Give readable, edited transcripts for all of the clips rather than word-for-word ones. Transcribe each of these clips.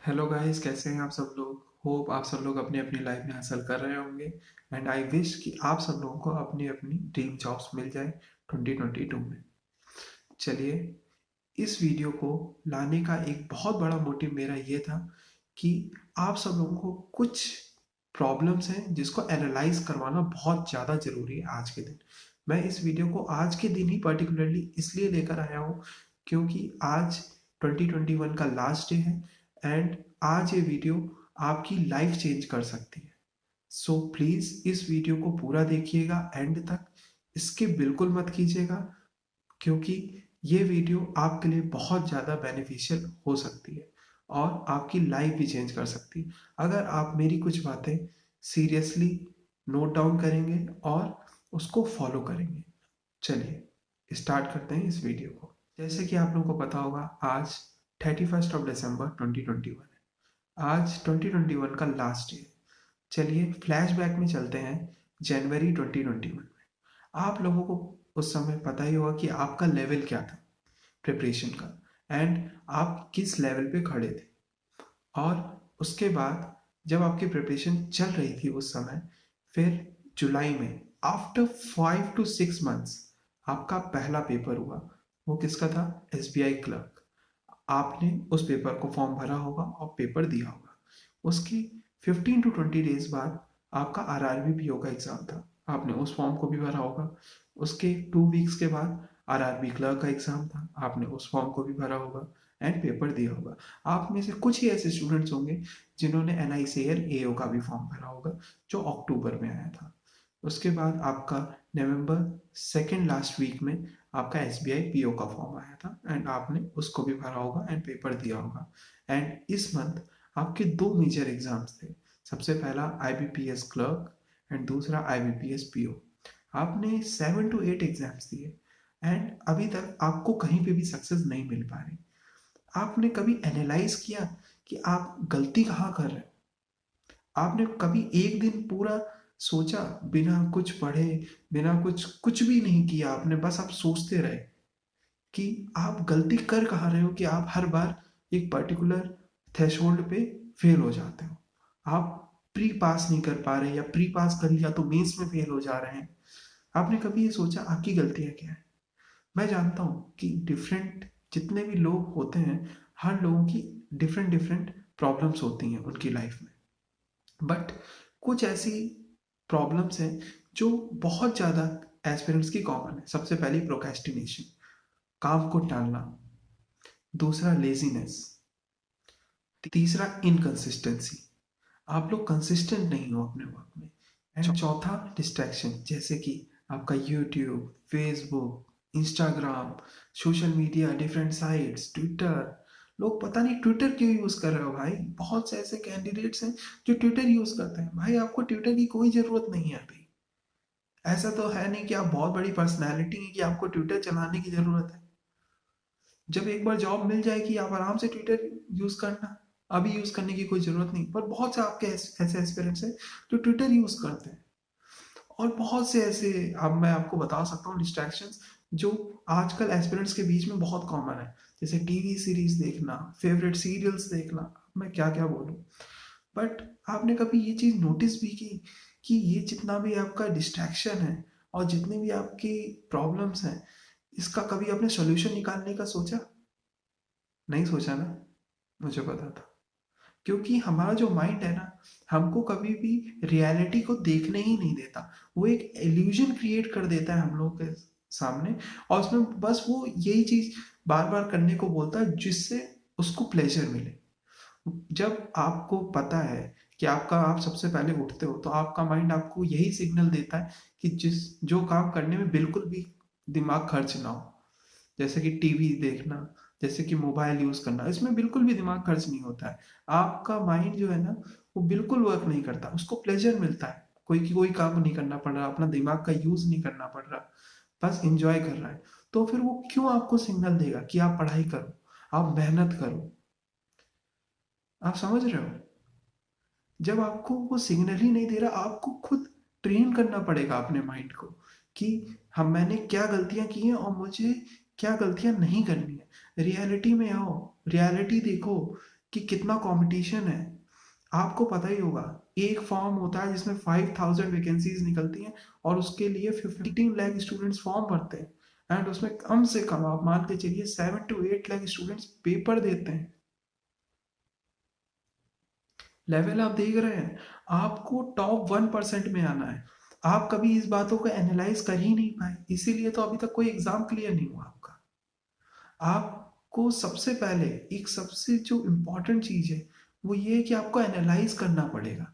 Hello guys, कैसे हैं आप सब लोग। होप आप सब लोग अपनी अपनी लाइफ में हासिल कर रहे होंगे। एंड आई विश कि आप सब लोगों को अपनी अपनी ड्रीम जॉब्स मिल जाए 2022 में। चलिए, इस वीडियो को लाने का एक बहुत बड़ा मोटिव मेरा ये था कि आप सब लोगों को कुछ प्रॉब्लम्स हैं जिसको एनालाइज करवाना बहुत ज़्यादा ज़रूरी है आज के दिन। मैं इस वीडियो को आज के दिन ही पर्टिकुलरली इसलिए लेकर आया हूँ क्योंकि आज 2021 का लास्ट डे है। एंड आज ये वीडियो आपकी लाइफ चेंज कर सकती है। सो प्लीज़ इस वीडियो को पूरा देखिएगा एंड तक, इसके बिल्कुल मत कीजिएगा क्योंकि ये वीडियो आपके लिए बहुत ज़्यादा बेनिफिशियल हो सकती है और आपकी लाइफ भी चेंज कर सकती है अगर आप मेरी कुछ बातें सीरियसली नोट डाउन करेंगे और उसको फॉलो करेंगे। चलिए स्टार्ट करते हैं इस वीडियो को। जैसे कि आप लोगों को पता होगा, आज 31 दिसंबर 2021 है। आज 2021 का लास्ट डे है। चलिए फ्लैशबैक में चलते हैं जनवरी 2021 में। आप लोगों को उस समय पता ही होगा कि आपका लेवल क्या था प्रिपरेशन का एंड आप किस लेवल पे खड़े थे। और उसके बाद जब आपकी प्रिपरेशन चल रही थी उस समय, फिर जुलाई में आफ्टर 5 to 6 months आपका पहला पेपर हुआ। वो किसका था? SBI clerk. आपने उस पेपर को फॉर्म भरा होगा और पेपर दिया होगा। उसके 15 to 20 डेज बाद आपका RRB पीओ का एग्ज़ाम था। आपने उस फॉर्म को भी भरा होगा। उसके 2 वीक्स के बाद RRB क्लर्क का एग्ज़ाम था। आपने उस फॉर्म को भी भरा होगा एंड पेपर दिया होगा। आप में से कुछ ही ऐसे स्टूडेंट्स होंगे जिन्होंने NICAR AO का भी फॉर्म भरा होगा जो अक्टूबर में आया था। उसके बाद आपका नवंबर सेकेंड लास्ट वीक में आपका SBI पीओ का फॉर्म आया था एंड आपने उसको भी भरा होगा एंड पेपर दिया होगा। एंड इस मंथ आपके दो मेजर एग्जाम्स थे। सबसे पहला IBPS क्लर्क एंड दूसरा IBPS पीओ। आपने 7 to 8 एग्जाम्स दिए एंड अभी तक आपको कहीं पे भी सक्सेस नहीं मिल पा रही। आपने कभी एनालाइज किया कि आप गलती कहाँ कर रहे हो? आपने कभी एक दिन पूरा सोचा, बिना कुछ पढ़े, बिना कुछ कुछ भी नहीं किया आपने, बस आप सोचते रहे कि आप गलती कर कहाँ रहे हो कि आप हर बार एक पर्टिकुलर थ्रेशोल्ड पे फेल हो जाते हो। आप प्री पास नहीं कर पा रहे या प्री पास कर लिया तो मेंस में फेल हो जा रहे हैं। आपने कभी ये सोचा आपकी गलतियाँ क्या है? मैं जानता हूँ कि डिफरेंट जितने भी लोग होते हैं, हर लोगों की डिफरेंट डिफरेंट प्रॉब्लम्स होती हैं उनकी लाइफ में। बट कुछ ऐसी प्रॉब्लम्स हैं जो बहुत ज़्यादा एस्पिरेंट्स की कॉमन है। सबसे पहली प्रोक्रेस्टिनेशन, काम को टालना। दूसरा लेजीनेस। तीसरा इनकंसिस्टेंसी, आप लोग कंसिस्टेंट नहीं हो अपने वर्क में। एंड चौथा डिस्ट्रैक्शन, जैसे कि आपका YouTube, Facebook, Instagram, social media, different sites, Twitter. लोग पता नहीं ट्विटर क्यों यूज़ कर रहे हो भाई। बहुत से ऐसे कैंडिडेट्स हैं जो ट्विटर यूज़ करते हैं। भाई आपको ट्विटर की कोई ज़रूरत नहीं है अभी। ऐसा तो है नहीं कि आप बहुत बड़ी पर्सनैलिटी है कि आपको ट्विटर चलाने की ज़रूरत है। जब एक बार जॉब मिल जाएगी आप आराम से ट्विटर यूज़ करना। अभी यूज़ करने की कोई ज़रूरत नहीं। पर बहुत से आपके ऐसे एस्पिरेंट्स हैं जो ट्विटर यूज़ करते हैं। और बहुत से ऐसे, अब मैं आपको बता सकता हूँ डिस्ट्रैक्शंस जो आजकल एस्पिरेंट्स के बीच में बहुत कॉमन है। जैसे टीवी सीरीज देखना, फेवरेट सीरियल्स देखना, मैं क्या क्या बोलूँ। बट आपने कभी ये चीज़ नोटिस भी की कि ये जितना भी आपका डिस्ट्रैक्शन है और जितनी भी आपकी प्रॉब्लम्स हैं, इसका कभी आपने सोल्यूशन निकालने का सोचा? नहीं सोचा ना? मुझे पता था। क्योंकि हमारा जो माइंड है ना, हमको कभी भी रियलिटी को देखने ही नहीं देता। वो एक इल्यूजन क्रिएट कर देता है हम लोगों के सामने और उसमें बस वो यही चीज बार बार करने को बोलता है जिससे उसको प्लेजर मिले। जब आपको पता है कि आपका आप सबसे पहले उठते हो तो आपका माइंड आपको यही सिग्नल देता है कि जिस जो काम करने में बिल्कुल भी दिमाग खर्च ना हो, जैसे कि टीवी देखना, जैसे कि मोबाइल यूज़ करना, इसमें बिल्कुल भी दिमाग खर्च नहीं होता है। आपका माइंड जो है ना, वो बिल्कुल वर्क नहीं करता, उसको प्लेजर मिलता है। कोई काम नहीं करना पड़ रहा, अपना दिमाग का यूज़ नहीं करना पड़ रहा, बस इंजॉय कर रहा है। तो फिर वो क्यों आपको सिग्नल देगा कि आप पढ़ाई करो, आप मेहनत करो? आप समझ रहे हो? जब आपको वो सिग्नल ही नहीं दे रहा, आपको खुद ट्रेन करना पड़ेगा अपने माइंड को कि हम मैंने क्या गलतियां की हैं और मुझे क्या गलतियां नहीं करनी है। रियलिटी में आओ, रियलिटी देखो कि कितना कंपटीशन है। आपको पता ही होगा, एक फॉर्म होता है जिसमें 5000 वैकेंसीज निकलती हैं और उसके लिए 15 लाख स्टूडेंट्स फॉर्म भरते हैं एंड उसमें कम से कम आप मान के चलिए 7 to 8 लाख स्टूडेंट्स पेपर देते हैं। लेवल आप देख रहे हैं, आपको टॉप 1% में आना है। आप कभी इस बातों को एनालाइज कर ही नहीं पाए, इसीलिए तो अभी तक कोई एग्जाम क्लियर नहीं हुआ आपका। आपको सबसे पहले एक सबसे जो इम्पोर्टेंट चीज है वो ये है कि आपको एनालाइज करना पड़ेगा।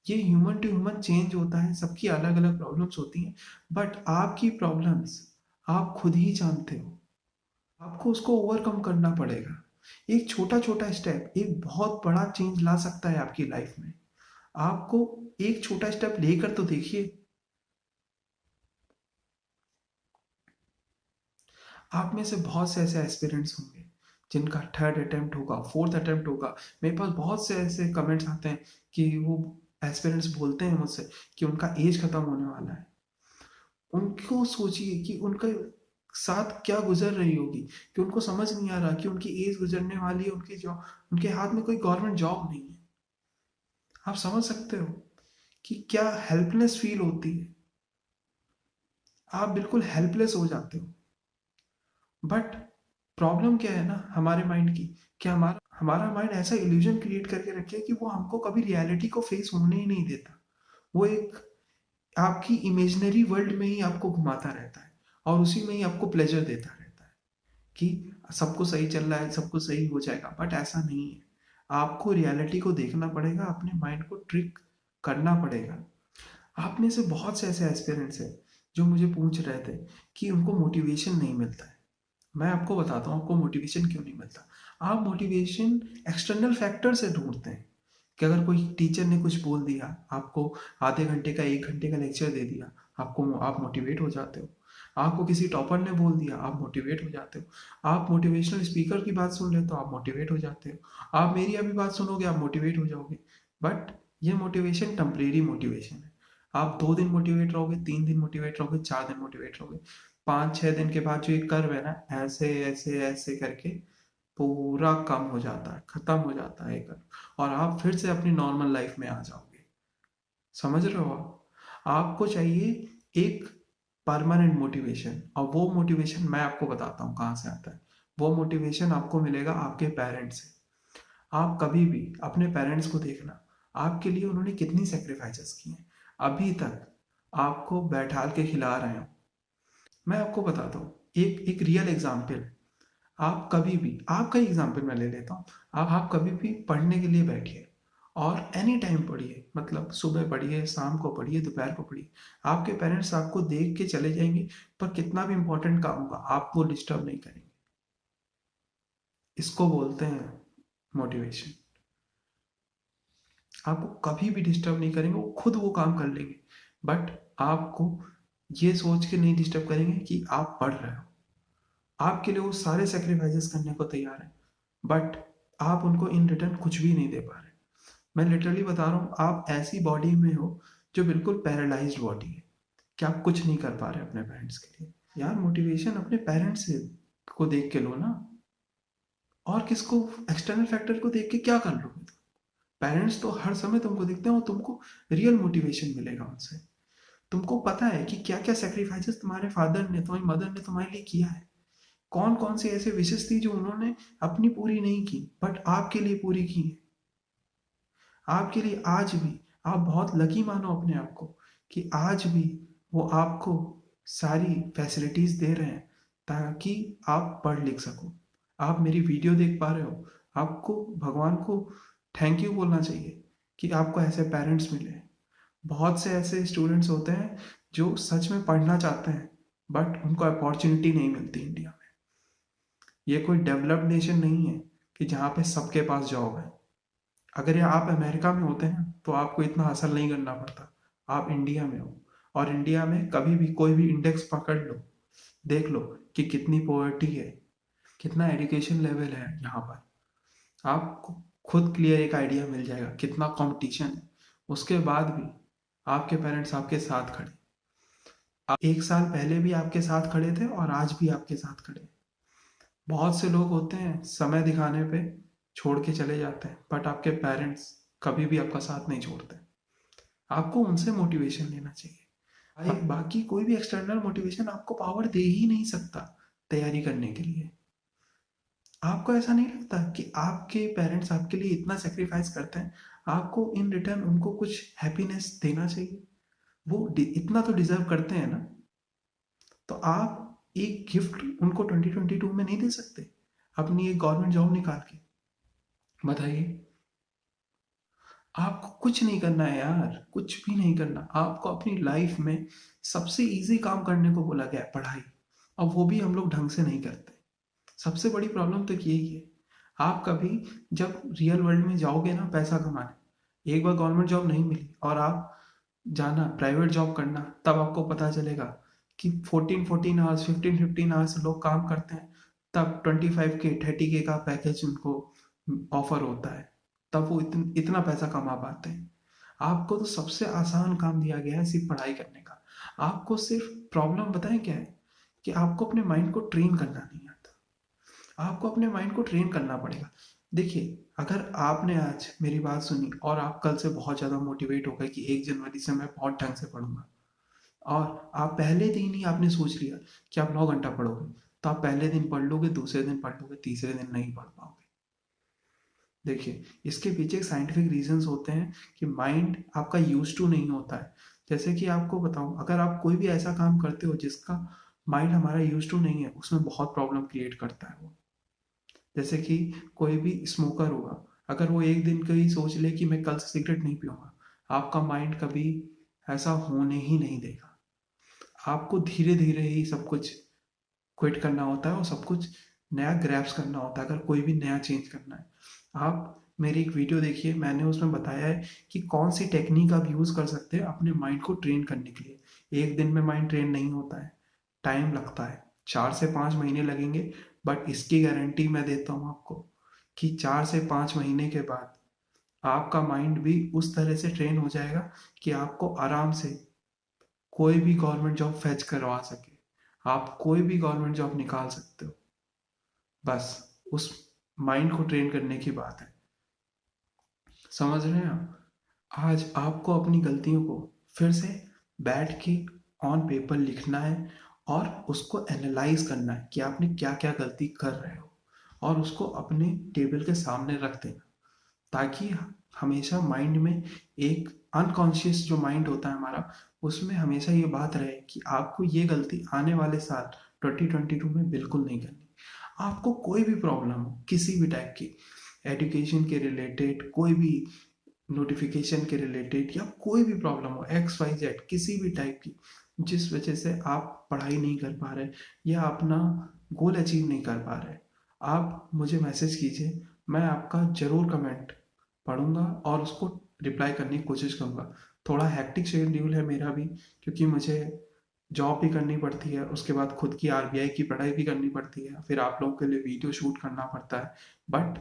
ये ह्यूमन टू ह्यूमन चेंज होता है, सबकी अलग अलग प्रॉब्लम्स होती हैं, बट आपकी प्रॉब्लम्स आप खुद ही जानते हो। आपको उसको ओवरकम करना पड़ेगा। एक छोटा छोटा स्टेप एक बहुत बड़ा चेंज ला सकता है आपकी लाइफ में। आपको एक छोटा स्टेप लेकर तो देखिए। आप में से बहुत से ऐसे एस्पिरेंट्स होंगे जिनका थर्ड अटेम्प्ट होगा, फोर्थ अटेम्प्ट होगा। मेरे पास बहुत से ऐसे कमेंट्स आते हैं कि वो एस्पिरेंट्स बोलते हैं मुझसे कि उनका एज खत्म होने वाला है। उनको सोचिए कि उनके साथ क्या गुजर रही होगी, कि उनको समझ नहीं आ रहा कि उनकी एज गुजरने वाली है, उनकी जॉब, उनके हाथ में कोई गवर्नमेंट जॉब नहीं है। आप समझ सकते हो कि क्या हेल्पलेस फील होती है। आप बिल्कुल हेल्पलेस हो जाते हो। बट प्रॉब्लम क्या है ना हमारे माइंड की, कि हमारा हमारा माइंड ऐसा इल्यूजन क्रिएट करके रखे है कि वो हमको कभी रियलिटी को फेस होने ही नहीं देता। वो एक आपकी इमेजिनरी वर्ल्ड में ही आपको घुमाता रहता है और उसी में ही आपको प्लेजर देता रहता है कि सब कुछ सही चल रहा है, सब कुछ सही हो जाएगा। बट ऐसा नहीं है। आपको रियलिटी को देखना पड़ेगा, अपने माइंड को ट्रिक करना पड़ेगा। आप में से बहुत से ऐसे एस्पिरेंट्स हैं जो मुझे पूछ रहे थे कि उनको मोटिवेशन नहीं मिलता है। मैं आपको बताता हूँ आपको मोटिवेशन क्यों नहीं मिलता। आप मोटिवेशन एक्सटर्नल फैक्टर से ढूंढते हैं कि अगर कोई टीचर ने कुछ बोल दिया आपको, आधे घंटे का 1 घंटे का लेक्चर दे दिया, आपको आप मोटिवेट हो जाते हो। आपको किसी टॉपर ने बोल दिया, आप मोटिवेट हो जाते हो। आप मोटिवेशनल स्पीकर की बात सुन ले तो आप मोटिवेट हो जाते हो। आप मेरी अभी बात सुनोगे आप मोटिवेट हो जाओगे। बट ये मोटिवेशन टेम्परेरी मोटिवेशन है। आप 2 दिन मोटिवेट रहोगे, 3 दिन मोटिवेट रहोगे, 4 दिन मोटिवेट रहोगे। 5-6 दिन के बाद जो ये कर्व है ना, ऐसे ऐसे ऐसे करके पूरा कम हो जाता है, खत्म हो जाता है ये कर्व, और आप फिर से अपनी नॉर्मल लाइफ में आ जाओगे। समझ रहे हो आपको चाहिए एक परमानेंट मोटिवेशन, और वो मोटिवेशन मैं आपको बताता हूँ कहाँ से आता है। वो मोटिवेशन आपको मिलेगा आपके पेरेंट्स से। आप कभी भी अपने पेरेंट्स को देखना, आपके लिए उन्होंने कितनी सेक्रीफाइसेस की हैं। अभी तक आपको बैठाल के खिला रहे हो। मैं आपको बताता हूँ एक एक रियल एग्जाम्पल। आप कभी भी, आपका एग्जाम्पल मैं ले लेता हूँ। आप कभी भी पढ़ने के लिए बैठिए और एनी टाइम पढ़िए, मतलब सुबह पढ़िए, शाम को पढ़िए, दोपहर को पढ़िए। आपके पेरेंट्स आपको देख के चले जाएंगे, पर कितना भी इंपॉर्टेंट काम होगा आपको डिस्टर्ब नहीं करेंगे। इसको बोलते हैं मोटिवेशन। आपको कभी भी डिस्टर्ब नहीं करेंगे, वो खुद वो काम कर लेंगे। बट आपको ये सोच के नहीं डिस्टर्ब करेंगे कि आप पढ़ रहे हो। आपके लिए वो सारे सेक्रीफाइसेस करने को तैयार है, बट आप उनको इन रिटर्न कुछ भी नहीं दे पा रहे। मैं लिटरली बता रहा हूँ, आप ऐसी बॉडी में हो जो बिल्कुल पैरालाइज्ड बॉडी है, कि आप कुछ नहीं कर पा रहे अपने पेरेंट्स के लिए। यार मोटिवेशन अपने पेरेंट्स से को देख के लो ना, और किसको, एक्सटर्नल फैक्टर को देख के क्या कर लोगे तुम। पेरेंट्स तो हर समय तुमको दिखते हैं और तुमको रियल मोटिवेशन मिलेगा उनसे। तुमको पता है कि क्या क्या सेक्रीफाइसेस तुम्हारे फादर ने, तुम्हारी मदर ने तुम्हारे लिए किया है। कौन कौन सी ऐसे विशेष थी जो उन्होंने अपनी पूरी नहीं की बट आपके लिए पूरी की है। आपके लिए आज भी आप बहुत लकी मानो अपने आप को, कि आज भी वो आपको सारी फैसिलिटीज दे रहे हैं ताकि आप पढ़ लिख सको। आप मेरी वीडियो देख पा रहे हो, आपको भगवान को थैंक यू बोलना चाहिए कि आपको ऐसे पेरेंट्स मिले। बहुत से ऐसे स्टूडेंट्स होते हैं जो सच में पढ़ना चाहते हैं बट उनको अपॉर्चुनिटी नहीं मिलती इंडिया में। ये कोई डेवलप्ड नेशन नहीं है कि जहाँ पे सबके पास जॉब है। अगर ये आप अमेरिका में होते हैं तो आपको इतना हासिल नहीं करना पड़ता। आप इंडिया में हो, और इंडिया में कभी भी कोई भी इंडेक्स पकड़ लो, देख लो कि कितनी पॉवर्टी है, कितना एजुकेशन लेवल है यहाँ पर। आपको खुद क्लियर एक आइडिया मिल जाएगा कितना कंपटीशन है। उसके बाद भी आपके पेरेंट्स आपके साथ खड़े। 1 साल पहले भी आपके साथ खड़े थे और आज भी आपके साथ खड़े। बहुत से लोग होते हैं समय दिखाने पे छोड़ के चले जाते हैं, बट आपके पेरेंट्स कभी भी आपका साथ नहीं छोड़ते। आपको उनसे मोटिवेशन लेना चाहिए। भाई बाकी कोई भी एक्सटर्नल मोटिवेशन आपको पावर दे ही नहीं सकता तैयारी करने के लिए। आपको ऐसा नहीं लगता कि आपके पेरेंट्स आपके लिए इतना सेक्रीफाइस करते हैं, आपको इन रिटर्न उनको कुछ हैप्पीनेस देना चाहिए? वो इतना तो डिजर्व करते हैं ना। तो आप एक गिफ्ट उनको 2022 में नहीं दे सकते अपनी एक गवर्नमेंट जॉब निकाल के? बताइए। आपको कुछ नहीं करना है यार, कुछ भी नहीं करना। आपको अपनी लाइफ में सबसे इजी काम करने को बोला गया है, पढ़ाई। अब वो भी हम लोग ढंग से नहीं करते। सबसे बड़ी प्रॉब्लम तो यही है। आप कभी जब रियल वर्ल्ड में जाओगे ना पैसा कमाने, एक बार गवर्नमेंट जॉब नहीं मिली और आप जाना प्राइवेट जॉब करना, तब आपको पता चलेगा कि 14 14 आवर्स 15 15 आवर्स लोग काम करते हैं, तब 25K 30K का पैकेज उनको ऑफर होता है, तब वो इतना पैसा कमा पाते हैं। आपको तो सबसे आसान काम दिया गया है सिर्फ पढ़ाई करने का। आपको सिर्फ प्रॉब्लम बताएं क्या है, कि आपको अपने माइंड को ट्रेन करना नहीं आता। आपको अपने माइंड को ट्रेन करना पड़ेगा। देखिए, अगर आपने आज मेरी बात सुनी और आप कल से बहुत ज़्यादा मोटिवेट हो गए कि 1 जनवरी से मैं बहुत ढंग से पढ़ूंगा, और आप पहले दिन ही आपने सोच लिया कि आप 9 घंटा पढ़ोगे, तो आप पहले दिन पढ़ लोगे, दूसरे दिन पढ़ लोगे, तीसरे दिन नहीं पढ़ पाओगे। देखिए, इसके पीछे साइंटिफिक रीजंस होते हैं कि माइंड आपका यूज टू नहीं होता है। जैसे कि आपको बताऊं, अगर आप कोई भी ऐसा काम करते हो जिसका माइंड हमारा यूज टू नहीं है, उसमें बहुत प्रॉब्लम क्रिएट करता है वो। जैसे कि कोई भी स्मोकर होगा, अगर वो एक दिन कहीं सोच ले कि मैं कल से सिगरेट नहीं पीऊंगा, आपका माइंड कभी ऐसा होने ही नहीं देगा। आपको धीरे धीरे ही सब कुछ क्विट करना होता है और सब कुछ नया ग्रैप्स करना होता है, अगर कोई भी नया चेंज करना है। आप मेरी एक वीडियो देखिए, मैंने उसमें बताया है कि कौन सी टेक्निक आप यूज़ कर सकते हैं अपने माइंड को ट्रेन करने के लिए। एक दिन में माइंड ट्रेन नहीं होता है, टाइम लगता है, 4 से 5 महीने लगेंगे। बट इसकी गारंटी मैं देता हूँ आपको कि 4 से 5 महीने के बाद आपका माइंड भी उस तरह से ट्रेन हो जाएगा कि आपको आराम से कोई भी गवर्नमेंट जॉब फेच करवा सके, आप कोई भी गवर्नमेंट जॉब निकाल सकते हो। बस उस माइंड को ट्रेन करने की बात है। समझ रहे हैं आप? आज आपको अपनी गलतियों को फिर से बैठ के ऑन पेपर लिखना है और उसको एनालाइज करना है कि आपने क्या क्या गलती कर रहे हो, और उसको अपने टेबल के सामने रख देना, ताकि हमेशा माइंड में एक अनकॉन्शियस जो माइंड होता है हमारा, उसमें हमेशा ये बात रहे कि आपको ये गलती आने वाले साल 2022 में बिल्कुल नहीं करनी। आपको कोई भी प्रॉब्लम हो किसी भी टाइप की, एजुकेशन के रिलेटेड, कोई भी नोटिफिकेशन के रिलेटेड, या कोई भी प्रॉब्लम हो XYZ किसी भी टाइप की, जिस वजह से आप पढ़ाई नहीं कर पा रहे या अपना गोल अचीव नहीं कर पा रहे, आप मुझे मैसेज कीजिए। मैं आपका ज़रूर कमेंट पढ़ूंगा और उसको रिप्लाई करने की कोशिश करूंगा। थोड़ा हैक्टिक शेड्यूल है मेरा भी, क्योंकि मुझे जॉब भी करनी पड़ती है, उसके बाद खुद की RBI की पढ़ाई भी करनी पड़ती है, फिर आप लोगों के लिए वीडियो शूट करना पड़ता है। बट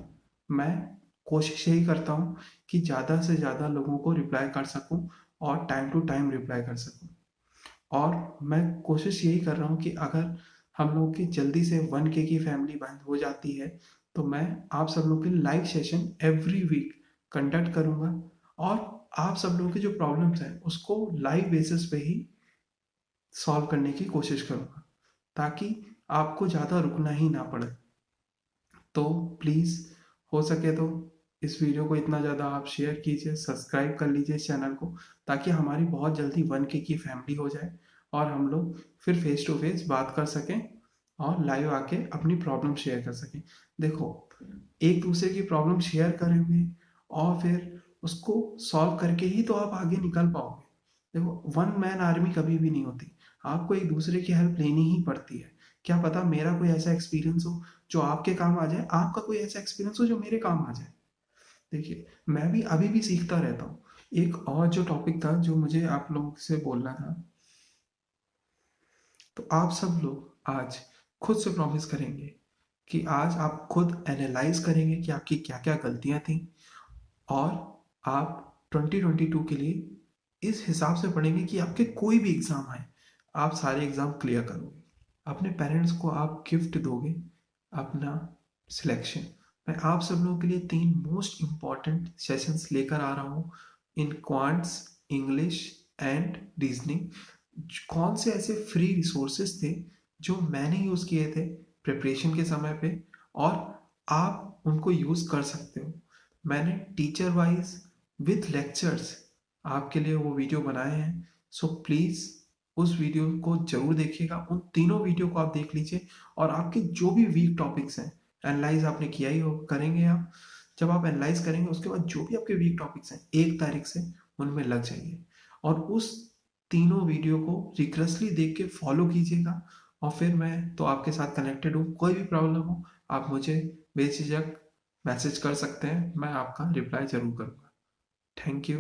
मैं कोशिश यही करता हूँ कि ज़्यादा से ज़्यादा लोगों को रिप्लाई कर सकूँ और टाइम टू टाइम रिप्लाई कर सकूँ। और मैं कोशिश यही कर रहा हूँ कि अगर हम लोग की जल्दी से 1K की फैमिली बन हो जाती है, तो मैं आप सब लोग के live session every week conduct करूँगा, और आप सब लोगों की जो प्रॉब्लम्स हैं उसको लाइव बेसिस पे ही सॉल्व करने की कोशिश करूँगा, ताकि आपको ज़्यादा रुकना ही ना पड़े। तो प्लीज़, हो सके तो इस वीडियो को इतना ज़्यादा आप शेयर कीजिए, सब्सक्राइब कर लीजिए इस चैनल को, ताकि हमारी बहुत जल्दी 1K की फैमिली हो जाए और हम लोग फिर फेस टू फेस बात कर सकें और लाइव आके अपनी प्रॉब्लम शेयर कर सकें। देखो, एक दूसरे की प्रॉब्लम शेयर करेंगे और फिर उसको सॉल्व करके ही तो आप आगे निकल पाओगे। देखो, वन मैन आर्मी कभी भी नहीं होती, आपको एक दूसरे की हेल्प लेनी ही पड़ती है। क्या पता मेरा कोई ऐसा एक्सपीरियंस हो जो आपके काम आ जाए, आपका कोई ऐसा एक्सपीरियंस हो जो मेरे काम आ जाए। देखिए, मैं भी अभी भी सीखता रहता हूँ। एक और जो टॉपिक था जो मुझे आप लोगों से बोलना था, तो आप सब लोग आज खुद से प्रॉमिस करेंगे कि आज आप खुद एनालाइज करेंगे कि आपकी क्या क्या गलतियां थी, और आप 2022 के लिए इस हिसाब से पढ़ेंगे कि आपके कोई भी एग्ज़ाम आए, आप सारे एग्ज़ाम क्लियर करोगे। अपने पेरेंट्स को आप गिफ्ट दोगे अपना सिलेक्शन, मैं आप सब लोगों के लिए 3 मोस्ट इम्पॉर्टेंट सेशंस लेकर आ रहा हूँ इन क्वांट्स, इंग्लिश एंड रीजनिंग। कौन से ऐसे फ्री रिसोर्सेज थे जो मैंने यूज़ किए थे प्रिपरेशन के समय पे, और आप उनको यूज़ कर सकते हो। मैंने टीचर वाइज विथ लेक्चर्स आपके लिए वो वीडियो बनाए हैं। सो प्लीज़ उस वीडियो को जरूर देखिएगा, उन तीनों वीडियो को आप देख लीजिए, और आपके जो भी वीक टॉपिक्स हैं, एनालाइज आपने किया ही हो, करेंगे आप। जब आप एनालाइज करेंगे उसके बाद जो भी आपके वीक टॉपिक्स हैं 1 तारीख से उनमें लग जाइए, और उस तीनों वीडियो को रिग्रेसली देख के फॉलो कीजिएगा। और फिर मैं तो आपके साथ कनेक्टेड हूँ, कोई भी प्रॉब्लम हो आप मुझे बेझिझक मैसेज कर सकते हैं, मैं आपका रिप्लाई जरूर करूँगा। Thank you.